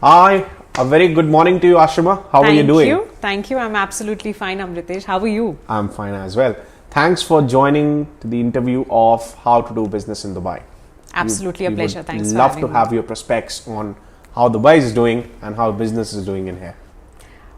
Hi, a very good morning to you, Ashima. How are you doing? Thank you. I'm absolutely fine, Amritesh. How are you? I'm fine as well. Thanks for joining to the interview of how to do business in Dubai. Absolutely a pleasure. Thanks for love having to have me. your perspectives on how Dubai is doing and how business is doing in here.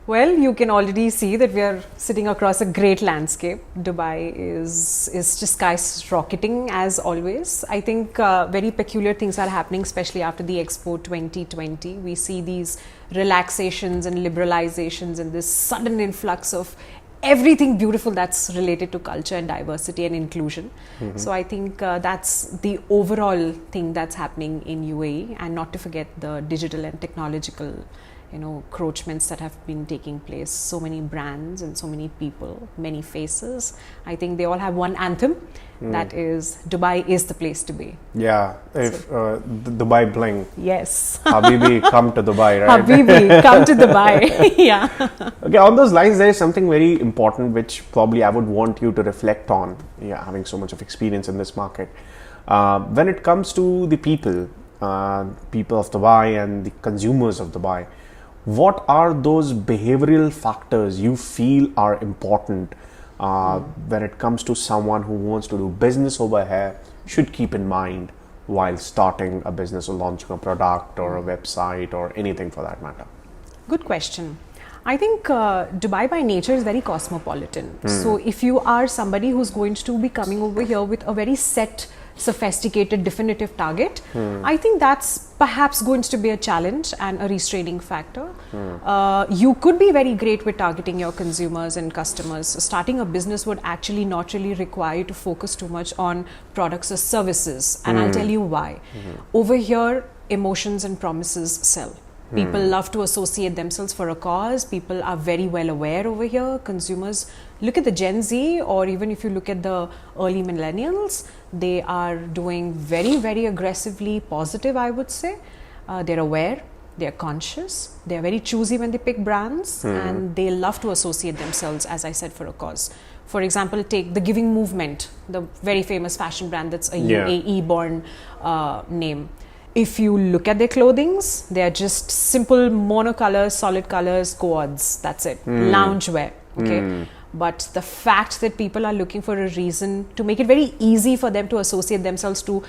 Well, you can already see that we are sitting across a great landscape. Dubai is just skyrocketing as always. I think very peculiar things are happening, especially after the Expo 2020. We see these relaxations and liberalizations and this sudden influx of everything beautiful that's related to culture and diversity and inclusion. So I think that's the overall thing that's happening in UAE, and not to forget the digital and technological encroachments that have been taking place. So many brands and so many people, many faces. I think they all have one anthem, that is Dubai is the place to be. Yeah, if the Dubai bling. Yes. Habibi, come to Dubai, right? Habibi, come to Dubai. Yeah. Okay, on those lines, there is something very important which probably I would want you to reflect on, having so much of experience in this market. When it comes to the people of Dubai and the consumers of Dubai, what are those behavioral factors you feel are important when it comes to someone who wants to do business over here should keep in mind while starting a business or launching a product or a website or anything for that matter? Good question. I think Dubai by nature is very cosmopolitan. So if you are somebody who's going to be coming over here with a very set, sophisticated, definitive target, I think that's perhaps going to be a challenge and a restraining factor. You could be very great with targeting your consumers and customers. Starting a business would actually not really require you to focus too much on products or services, and I'll tell you why. Over here, emotions and promises sell. People love to associate themselves for a cause. People are very well aware over here. Consumers, look at the Gen Z, or even if you look at the early millennials, they are doing very, very aggressively positive, I would say. They're aware, they're conscious, they're very choosy when they pick brands, and they love to associate themselves, as I said, for a cause. For example, take the Giving Movement, the very famous fashion brand that's a UAE-born name. If you look at their clothings, they are just simple monocolors, solid colors, quads. That's it. Loungewear. Okay. But the fact that people are looking for a reason to make it very easy for them to associate themselves to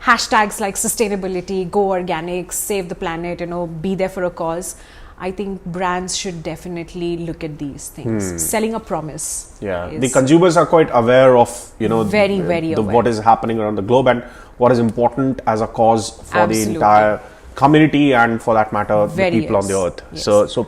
hashtags like sustainability, go organic, save the planet, be there for a cause. I think brands should definitely look at these things. Selling a promise. Yeah, the consumers are quite aware of, very aware. What is happening around the globe and what is important as a cause for the entire community and, for that matter, the people on the earth. Yes. So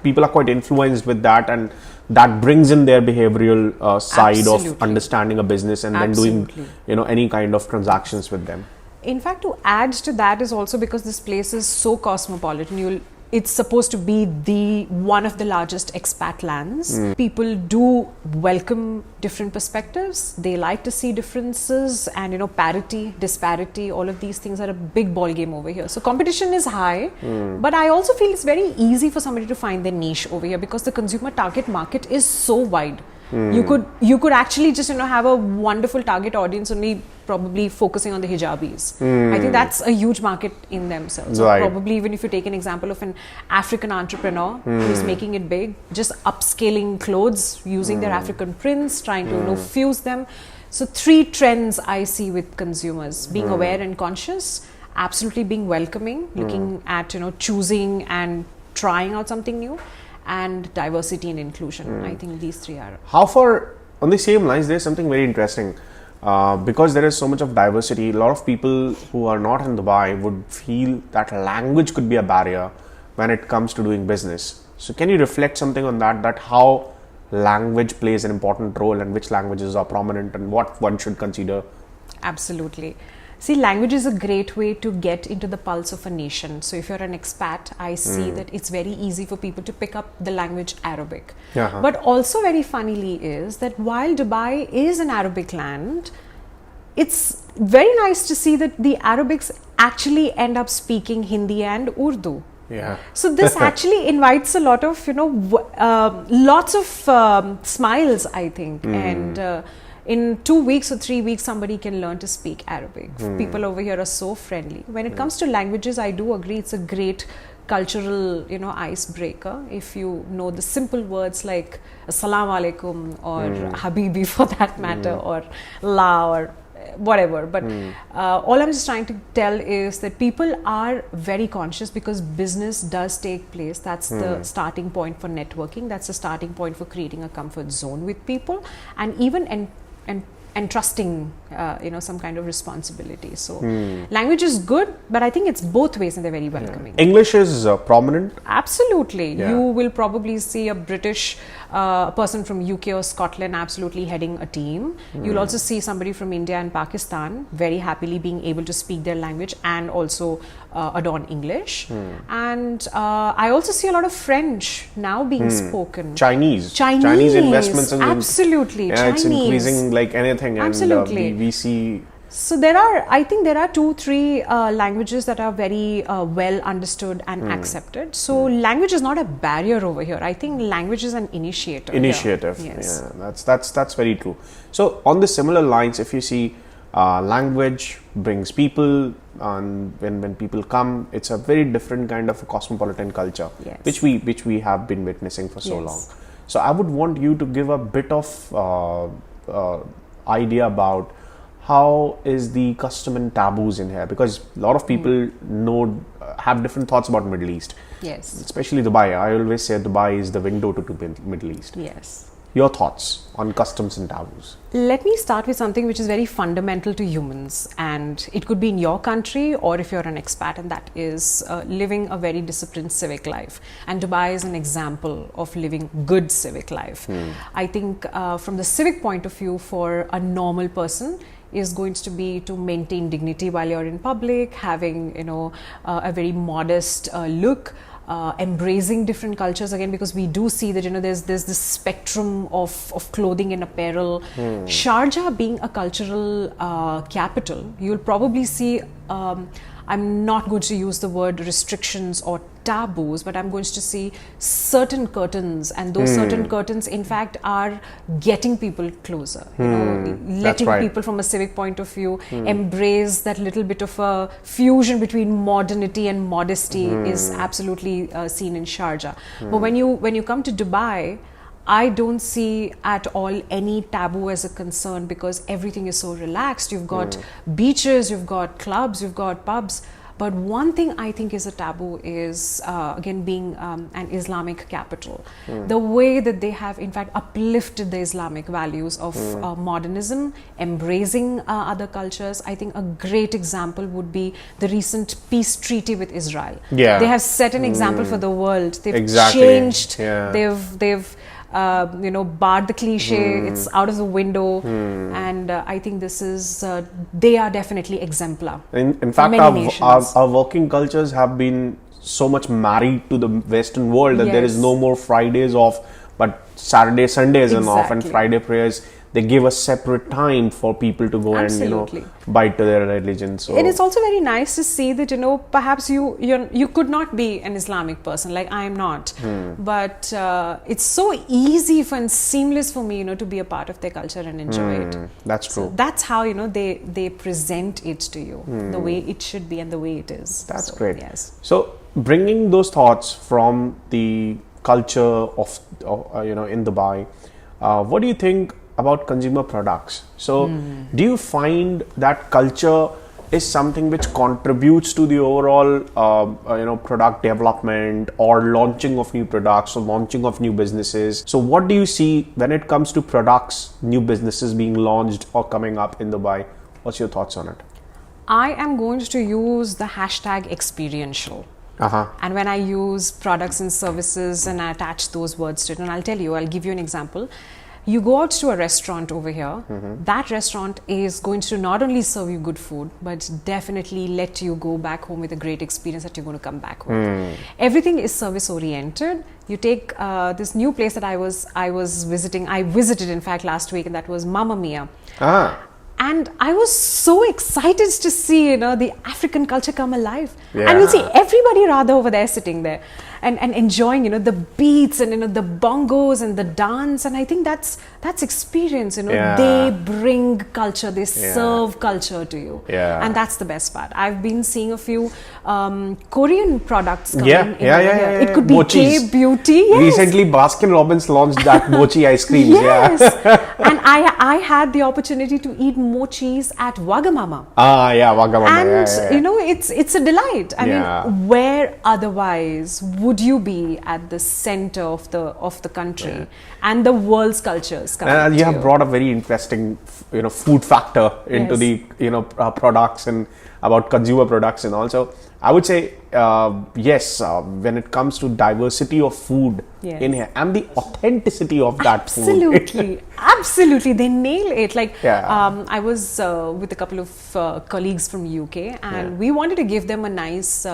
people are quite influenced with that, and that brings in their behavioral side of understanding a business and then doing, any kind of transactions with them. In fact, to add to that is also because this place is so cosmopolitan. It's supposed to be one of the largest expat lands. People do welcome different perspectives. They like to see differences and parity, disparity, all of these things are a big ball game over here. So competition is high, but I also feel it's very easy for somebody to find their niche over here because the consumer target market is so wide. You could actually just have a wonderful target audience only probably focusing on the hijabis. I think that's a huge market in themselves. Right. Or probably even if you take an example of an African entrepreneur who's making it big, just upscaling clothes using their African prints, trying to fuse them. So 3 trends I see with consumers: being aware and conscious, absolutely being welcoming, looking at choosing and trying out something new, and diversity and inclusion. I think these 3 are. How far, on the same lines, there's something very interesting. Because there is so much of diversity, a lot of people who are not in Dubai would feel that language could be a barrier when it comes to doing business. So can you reflect something on that how language plays an important role and which languages are prominent and what one should consider? Absolutely. See, language is a great way to get into the pulse of a nation. So if you're an expat, I see that it's very easy for people to pick up the language Arabic. But also very funnily is that while Dubai is an Arabic land, it's very nice to see that the Arabics actually end up speaking Hindi and Urdu. Yeah. So this actually invites a lot of, lots of smiles, I think. And in 2 weeks or 3 weeks, somebody can learn to speak Arabic. People over here are so friendly. When it comes to languages, I do agree it's a great cultural, icebreaker. If you know the simple words like Assalamu alaikum or Habibi for that matter, or La or whatever. But all I'm just trying to tell is that people are very conscious because business does take place. That's the starting point for networking. That's the starting point for creating a comfort zone with people, and even entrusting some kind of responsibility. So language is good, but I think it's both ways and they're very welcoming. English is prominent? Absolutely. You will probably see a British person from UK or Scotland absolutely heading a team. You'll also see somebody from India and Pakistan very happily being able to speak their language and also adorn English. And I also see a lot of French now being spoken. Chinese investments in absolutely. It's increasing like anything. Absolutely. And we see. So I think there are 2-3 languages that are very well understood and accepted. So language is not a barrier over here. I think language is an initiative. Yes. Yeah, that's very true. So on the similar lines, if you see language brings people, and when people come, it's a very different kind of a cosmopolitan culture, which we have been witnessing for so long. So I would want you to give a bit of idea about how is the custom and taboos in here, because a lot of people have different thoughts about Middle East. Yes. Especially Dubai. I always say Dubai is the window to Middle East. Yes. Your thoughts on customs and taboos? Let me start with something which is very fundamental to humans, and it could be in your country or if you're an expat, and that is living a very disciplined civic life. And Dubai is an example of living good civic life. I think from the civic point of view, for a normal person, is going to be to maintain dignity while you're in public, having a very modest look, embracing different cultures again, because we do see that there's this spectrum of clothing and apparel. Sharjah being a cultural capital, you'll probably see I'm not going to use the word restrictions or taboos, but I'm going to see certain curtains, and those certain curtains in fact are getting people closer, letting people from a civic point of view embrace that little bit of a fusion between modernity and modesty is absolutely seen in Sharjah. But when you come to Dubai, I don't see at all any taboo as a concern, because everything is so relaxed. You've got beaches, you've got clubs, you've got pubs. But one thing I think is a taboo is, again, being an Islamic capital. The way that they have, in fact, uplifted the Islamic values of modernism, embracing other cultures. I think a great example would be the recent peace treaty with Israel. Yeah. They have set an example for the world. They've changed. Yeah. They've barred the cliche, it's out of the window, and I think this is, they are definitely exemplar. In fact, our working cultures have been so much married to the Western world that there is no more Fridays off, but Saturday, Sundays and off, and Friday prayers. They give a separate time for people to go and bite to their religion. So. And it's also very nice to see that perhaps you could not be an Islamic person, like I am not, but it's so easy and seamless for me to be a part of their culture and enjoy it. That's true. So that's how they present it to you, the way it should be and the way it is. That's great. Yes. So bringing those thoughts from the culture of in Dubai, what do you think about consumer products? So do you find that culture is something which contributes to the overall product development or launching of new products or launching of new businesses? So what do you see when it comes to products, new businesses being launched or coming up in Dubai? What's your thoughts on it? I am going to use the hashtag experiential. And when I use products and services and I attach those words to it, and I'll give you an example. You go out to a restaurant over here, that restaurant is going to not only serve you good food, but definitely let you go back home with a great experience that you're going to come back with. Everything is service oriented. You take this new place that I was visiting. I visited in fact last week, and that was Mamma Mia. And I was so excited to see, the African culture come alive. Yeah. And you'll see everybody rather over there sitting there and enjoying, the beats and, the bongos and the dance. And I think that's experience, Yeah. They bring culture, they serve culture to you. Yeah. And that's the best part. I've been seeing a few Korean products coming Yeah. in over here. It could be Mochis. K-beauty. Yes. Recently, Baskin Robbins launched that mochi ice creams. Yes. Yeah. And I had the opportunity to eat mochis at Wagamama. Ah, yeah, Wagamama. And yeah. it's a delight. I Yeah. mean, where otherwise would you be at the center of the country and the world's cultures coming And to you have brought a very interesting, food factor into Yes. the, products and about consumer products, and also I would say yes, when it comes to diversity of food Yes. in here and the authenticity of that food. Absolutely, absolutely, they nail it. Like Yeah. I was with a couple of colleagues from UK, and we wanted to give them a nice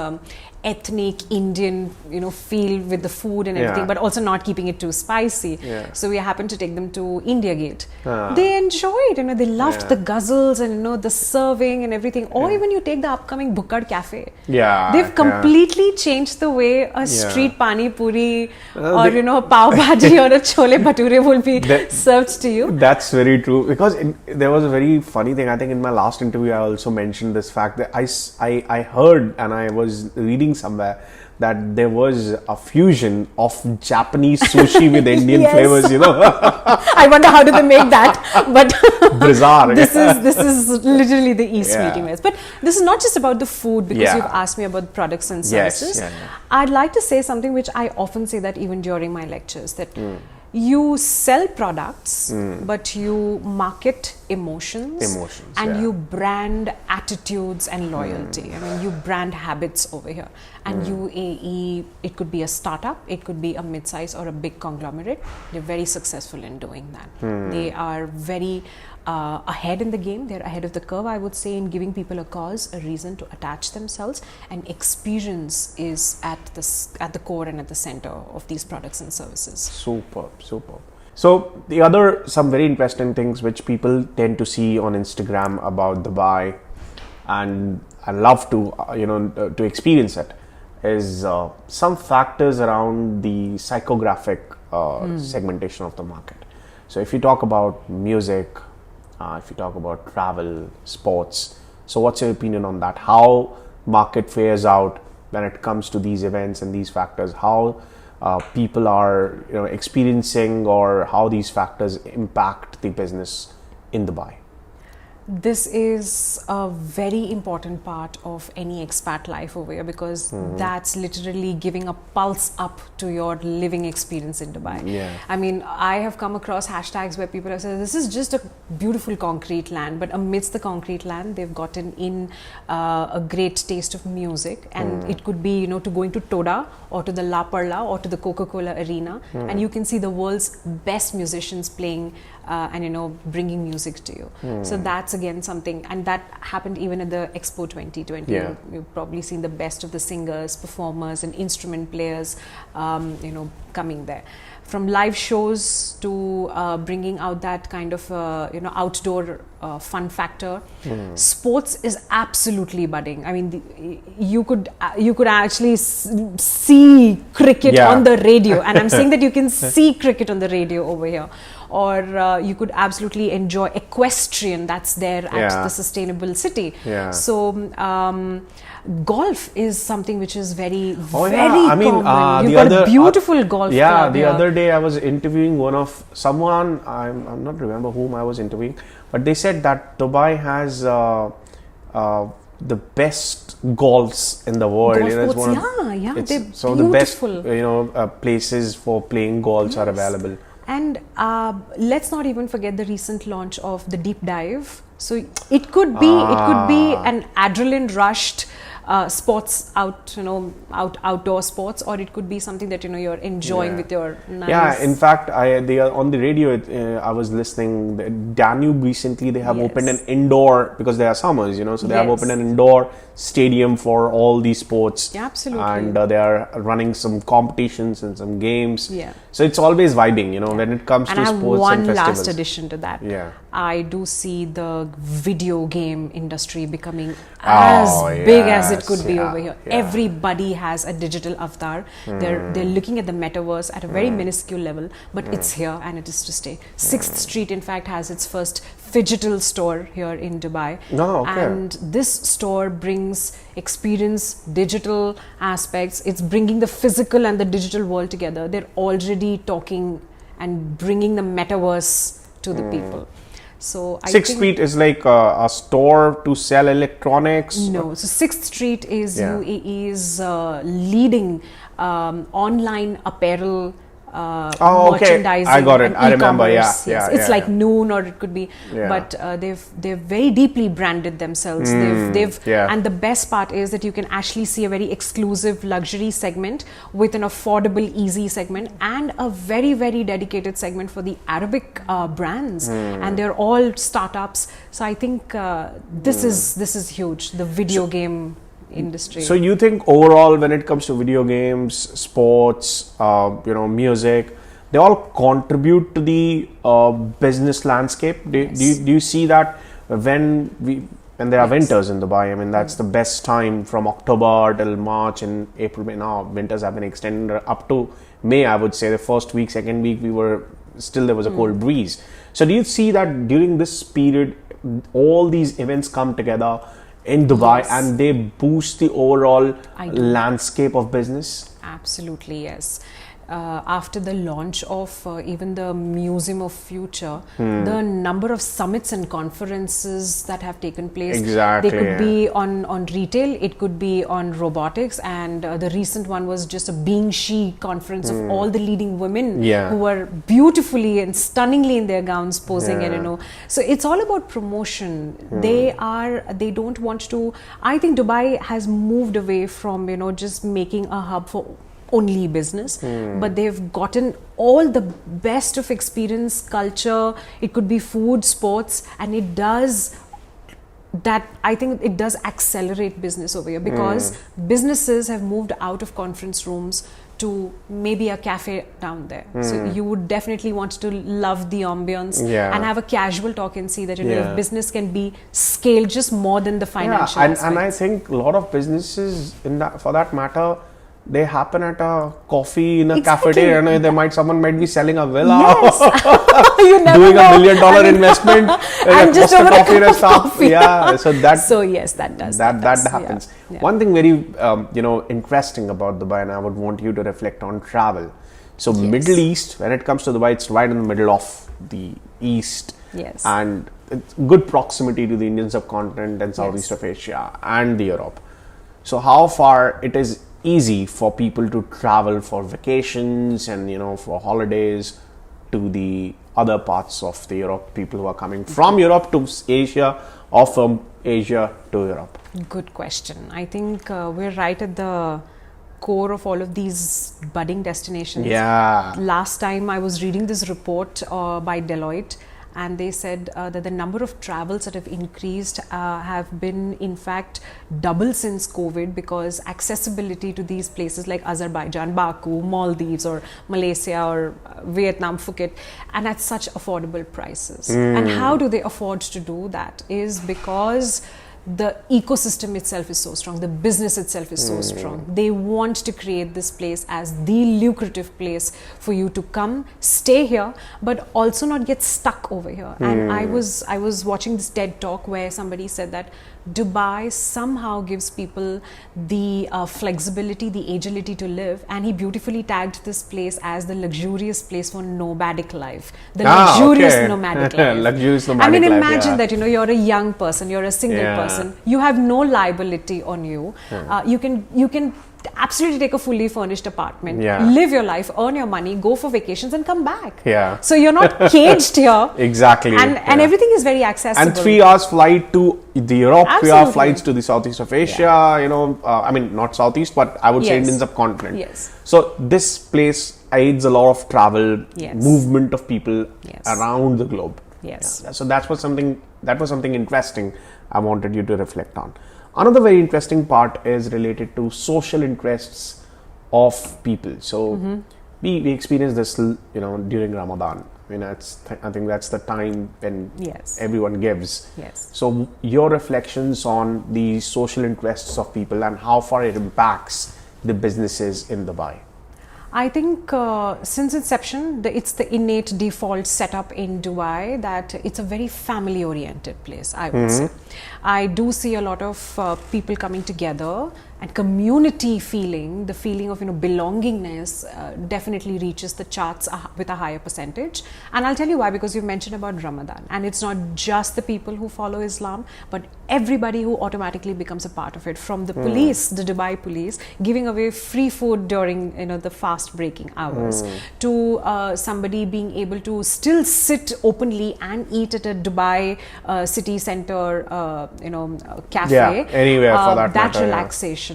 ethnic Indian, feel with the food and everything, Yeah. but also not keeping it too spicy. Yeah. So we happened to take them to India Gate. Ah. They enjoyed, they loved Yeah. the guzzles and the serving and everything. Or even you take the upcoming Bhukkad Cafe. Yeah, They've yeah. completely changed the way a street pani puri or they- a pav bhaji or a chole bhature will be That- served to you. That's very true, because there was a very funny thing. I think in my last interview I also mentioned this fact that I heard, and I was reading somewhere, that there was a fusion of Japanese sushi with Indian Yes. flavors, I wonder how do they make that, but Bizarre. this is literally the East Yeah. meeting West. But this is not just about the food, because Yeah. you've asked me about products and Yes, services. yeah, yeah. I'd like to say something which I often say that even during my lectures, that you sell products, but you market emotions, Emotions, and yeah. you brand attitudes and loyalty. I mean, you brand habits over here. And UAE, it could be a startup, it could be a mid-size or a big conglomerate. They're very successful in doing that. They are very ahead in the game. They're ahead of the curve, I would say, in giving people a cause, a reason to attach themselves, and experience is at the core and at the center of these products and services. Superb. So some very interesting things which people tend to see on Instagram about Dubai, and I love to to experience it, is some factors around the psychographic segmentation of the market. So if you talk about music, if you talk about travel, sports, so what's your opinion on that? How market fares out when it comes to these events and these factors? How people are experiencing, or how these factors impact the business in Dubai? This is a very important part of any expat life over here, because that's literally giving a pulse up to your living experience in Dubai. Yeah. I mean, I have come across hashtags where people have said, this is just a beautiful concrete land, but amidst the concrete land, they've gotten in a great taste of music. And it could be, to going to Toda or to the La Perla or to the Coca-Cola Arena, and you can see the world's best musicians playing and bringing music to you. So that's again something, and that happened even at the Expo 2020. Yeah. You've probably seen the best of the singers, performers and instrument players coming there. From live shows to bringing out that kind of outdoor fun factor. Sports is absolutely budding. I mean, you could actually see cricket on the radio, and I'm saying that you can see cricket on the radio over here. Or you could absolutely enjoy equestrian that's there at the Sustainable City. Yeah. So golf is something which is very I common. mean, You've got a beautiful golf club the here. other day I was interviewing someone, I'm not remember whom I was interviewing, but they said that Dubai has the best golfs in the world. Golf It's courts, they're so the best beautiful. places for playing golfs are available. And let's not even forget the recent launch of the deep dive. So it could be an adrenaline rushed sports outdoor sports, or it could be something that you're enjoying with your nice. Yeah, in fact, they are on the radio. I was listening. The Danube recently they have opened an indoor, because there are summers, so they have opened an indoor stadium for all these sports. Yeah, absolutely. And they are running some competitions and some games. Yeah. So it's always vibing, when it comes And to I have sports one and festivals. last addition to that. Yeah. I do see the video game industry becoming as big as it could be over here. Everybody has a digital avatar. They're looking at the metaverse at a very minuscule level, but it's here and it is to stay. 6th Street, in fact, has its first phygital store here in Dubai. And this store brings experience, digital aspects. It's bringing the physical and the digital world together. They're already talking and bringing the metaverse to the people. So I 6th Street is like a store to sell electronics? No. So 6th Street is UAE's leading online apparel merchandising. I got it. And I remember. It's like Noon, or it could be. But they've very deeply branded themselves. And the best part is that you can actually see a very exclusive luxury segment with an affordable, easy segment, and a very, very dedicated segment for the Arabic brands. And they're all startups. So I think this is huge. The video game industry. So you think overall, when it comes to video games, sports, music, they all contribute to the business landscape? Do you see that when there are winters in Dubai? I mean, that's the best time from October till March and April. Now winters have been extended up to May. I would say the first week, second week, there was a cold breeze. So do you see that during this period, all these events come together in Dubai and they boost the overall landscape of business? Absolutely, yes. After the launch of even the Museum of Future, the number of summits and conferences that have taken place, they could be on retail, it could be on robotics, and the recent one was just a Being She conference of all the leading women who were beautifully and stunningly in their gowns posing, and so it's all about promotion. They don't want to. I think Dubai has moved away from just making a hub for only business, but they've gotten all the best of experience, culture. It could be food, sports, and it does that. I think it does accelerate business over here, because businesses have moved out of conference rooms to maybe a cafe down there. So you would definitely want to love the ambience and have a casual talk and see that if business can be scaled just more than the financial aspects. And I think a lot of businesses, for that matter, they happen at a coffee in a cafeteria. Someone might be selling a villa, you never doing know. $1 million investment, and just over a cup of coffee. So yes, that happens. One thing very interesting about Dubai, and I would want you to reflect on travel. So Middle East, when it comes to Dubai, it's right in the middle of the East, and it's good proximity to the Indian subcontinent and Southeast of Asia and the Europe. So how far it is easy for people to travel for vacations and for holidays to the other parts of the Europe, people who are coming from Europe to Asia or from Asia to Europe? Good question. I think we're right at the core of all of these budding destinations. Last time I was reading this report by Deloitte, and they said that the number of travels that have increased have been in fact double since COVID, because accessibility to these places like Azerbaijan, Baku, Maldives, or Malaysia, or Vietnam, Phuket, and at such affordable prices. And how do they afford to do that? Is because the ecosystem itself is so strong, the business itself is so strong. They want to create this place as the lucrative place for you to come, stay here, but also not get stuck over here. And I was watching this TED talk where somebody said that Dubai somehow gives people the flexibility, the agility to live, and he beautifully tagged this place as the luxurious place for nomadic life. The luxurious nomadic life. Luxurious nomadic I mean, life, imagine that you're a young person, you're a single person, you have no liability on you. You can absolutely take a fully furnished apartment, live your life, earn your money, go for vacations, and come back. So you're not caged here. Exactly. And everything is very accessible. And 3 hours flight to the Europe, 3 hour flights to the Southeast of Asia, I mean, not Southeast, but I would say Indian subcontinent. So this place aids a lot of travel, movement of people around the globe. So that was something interesting I wanted you to reflect on. Another very interesting part is related to social interests of people. So we experienced this, during Ramadan. I think that's the time when Yes. everyone gives. Yes. So your reflections on the social interests of people and how far it impacts the businesses in Dubai. I think since inception, it's the innate default setup in Dubai that it's a very family-oriented place, I would say. I do see a lot of people coming together, and community feeling, the feeling of belongingness definitely reaches the charts with a higher percentage. And I'll tell you why, because you mentioned about Ramadan, and it's not just the people who follow Islam, but everybody who automatically becomes a part of it, from the police, the Dubai police, giving away free food during the fast breaking hours, to somebody being able to still sit openly and eat at a Dubai city center cafe. Yeah, anywhere for that matter, relaxation.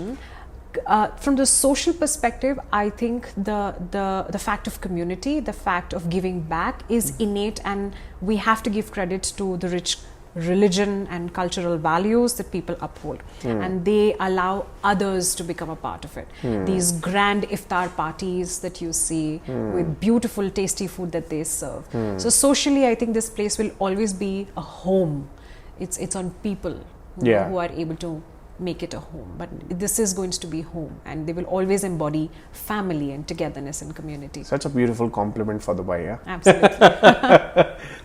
From the social perspective, I think the fact of community, the fact of giving back is innate, and we have to give credit to the rich religion and cultural values that people uphold, and they allow others to become a part of it. These grand iftar parties that you see with beautiful tasty food that they serve. So socially, I think this place will always be a home. It's on people who are able to make it a home, but this is going to be home, and they will always embody family and togetherness and community. Such a beautiful compliment for Dubai. Yeah, Absolutely.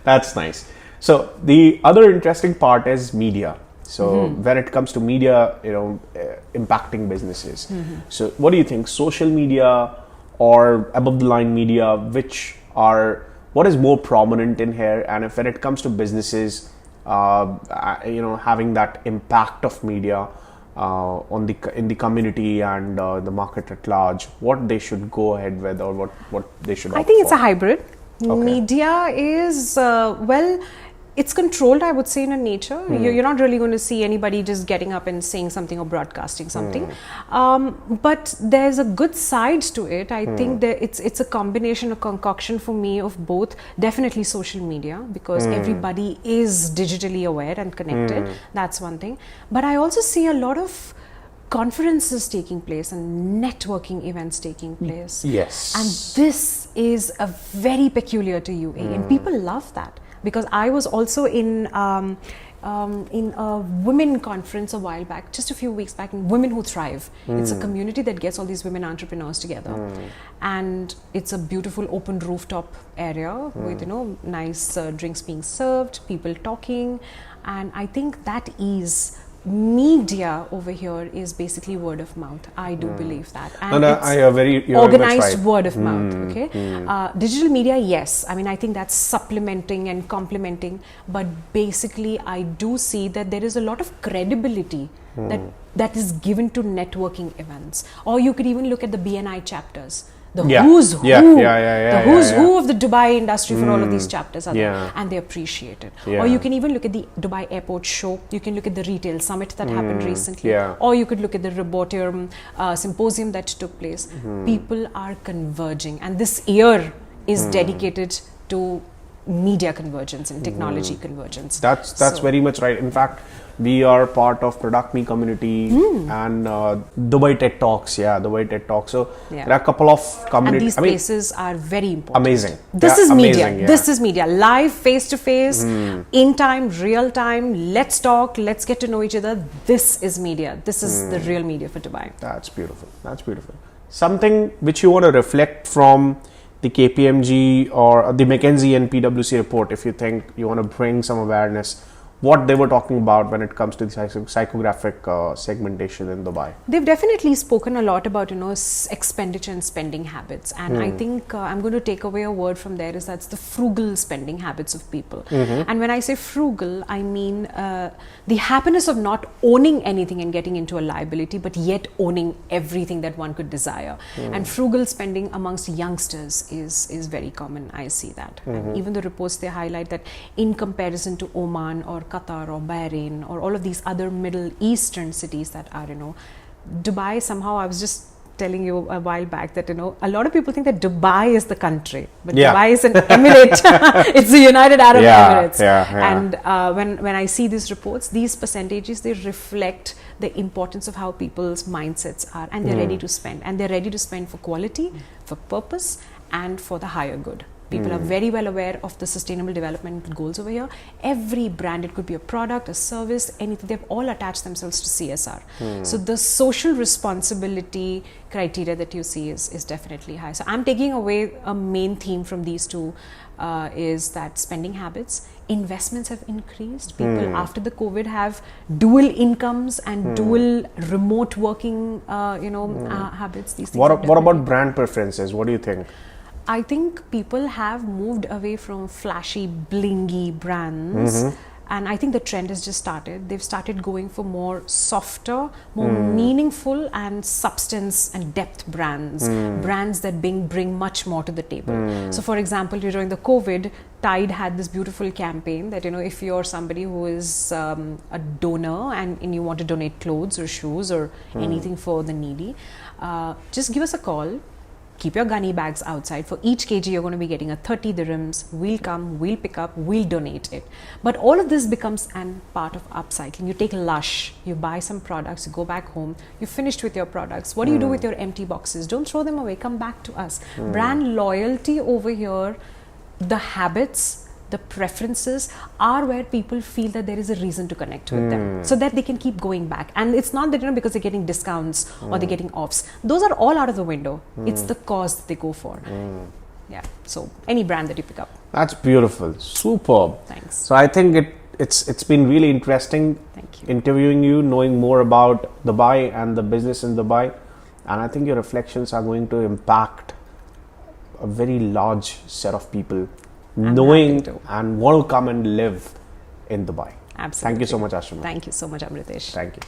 That's nice. So the other interesting part is media. So when it comes to media, impacting businesses. So what do you think? Social media or above the line media, what is more prominent in here? And if when it comes to businesses, having that impact of media in the community and the market at large, what they should go ahead with, or what they should. I think it's a hybrid. Okay. Media is it's controlled, I would say, in a nature. You're not really going to see anybody just getting up and saying something or broadcasting something. But there's a good side to it. I think that it's a combination, a concoction for me of both. Definitely social media, because everybody is digitally aware and connected. That's one thing. But I also see a lot of conferences taking place and networking events taking place. Yes. And this is a very peculiar to UAE, and people love that. Because I was also in a women conference a while back, just a few weeks back, in Women Who Thrive. It's a community that gets all these women entrepreneurs together, and it's a beautiful open rooftop area with nice drinks being served, people talking, and I think that is. Media over here is basically word of mouth. I do believe that, and you're organized right. Word of mouth. Okay, digital media, yes. I mean, I think that's supplementing and complementing, but basically, I do see that there is a lot of credibility that is given to networking events. Or you could even look at the BNI chapters. The who's who, the who's who of the Dubai industry for all of these chapters are there, and they appreciate it. Or you can even look at the Dubai Airport Show. You can look at the retail summit that happened recently. Or you could look at the Robotium symposium that took place. People are converging, and this year is dedicated to media convergence and technology convergence. That's very much right. In fact, we are part of Product Me community and Dubai TED Talks. Dubai TED Talks. So there are a couple of communities. And these places are very important. Amazing. This is media. This is media. Live, face to face, in time, real time. Let's talk. Let's get to know each other. This is media. This is the real media for Dubai. That's beautiful. That's beautiful. Something which you want to reflect from the KPMG or the McKinsey and PwC report, if you think you want to bring some awareness, what they were talking about when it comes to the psychographic segmentation in Dubai. They've definitely spoken a lot about expenditure and spending habits, and I think I'm going to take away a word from there is that's the frugal spending habits of people. And when I say frugal, I mean the happiness of not owning anything and getting into a liability, but yet owning everything that one could desire. And frugal spending amongst youngsters is very common. I see that. And even the reports, they highlight that in comparison to Oman or Qatar or Bahrain or all of these other Middle Eastern cities that are, Dubai, somehow I was just telling you a while back that, a lot of people think that Dubai is the country, but Dubai is an emirate. It's the United Arab Emirates. And when I see these reports, these percentages, they reflect the importance of how people's mindsets are, and they're ready to spend, and they're ready to spend for quality, for purpose, and for the higher good. People are very well aware of the sustainable development goals over here. Every brand, it could be a product, a service, anything, they've all attached themselves to CSR. So the social responsibility criteria that you see is definitely high. So I'm taking away a main theme from these two, is that spending habits, investments have increased. People after the COVID have dual incomes and dual remote working, habits. These things. What about brand preferences? What do you think? I think people have moved away from flashy, blingy brands. And I think the trend has just started. They've started going for more softer, more meaningful and substance and depth brands. Brands that bring much more to the table. So for example, during the COVID, Tide had this beautiful campaign that, if you're somebody who is a donor and you want to donate clothes or shoes or anything for the needy, just give us a call. Keep your gunny bags outside. For each kg, you're going to be getting a 30 dirhams. We'll come, we'll pick up, we'll donate it. But all of this becomes an part of upcycling. You take Lush, you buy some products, you go back home, you're finished with your products. What do you do with your empty boxes? Don't throw them away, come back to us. Brand loyalty over here, the habits, the preferences are where people feel that there is a reason to connect with them, so that they can keep going back. And it's not that, because they're getting discounts or they're getting offs. Those are all out of the window. It's the cause that they go for. Yeah. So any brand that you pick up. That's beautiful. Superb. Thanks. So I think it's been really interesting. Thank you. Interviewing you, knowing more about Dubai and the business in Dubai. And I think your reflections are going to impact a very large set of people knowing and want to come and live in Dubai. Absolutely. Thank you so much, Ashima. Thank you so much, Amritesh. Thank you.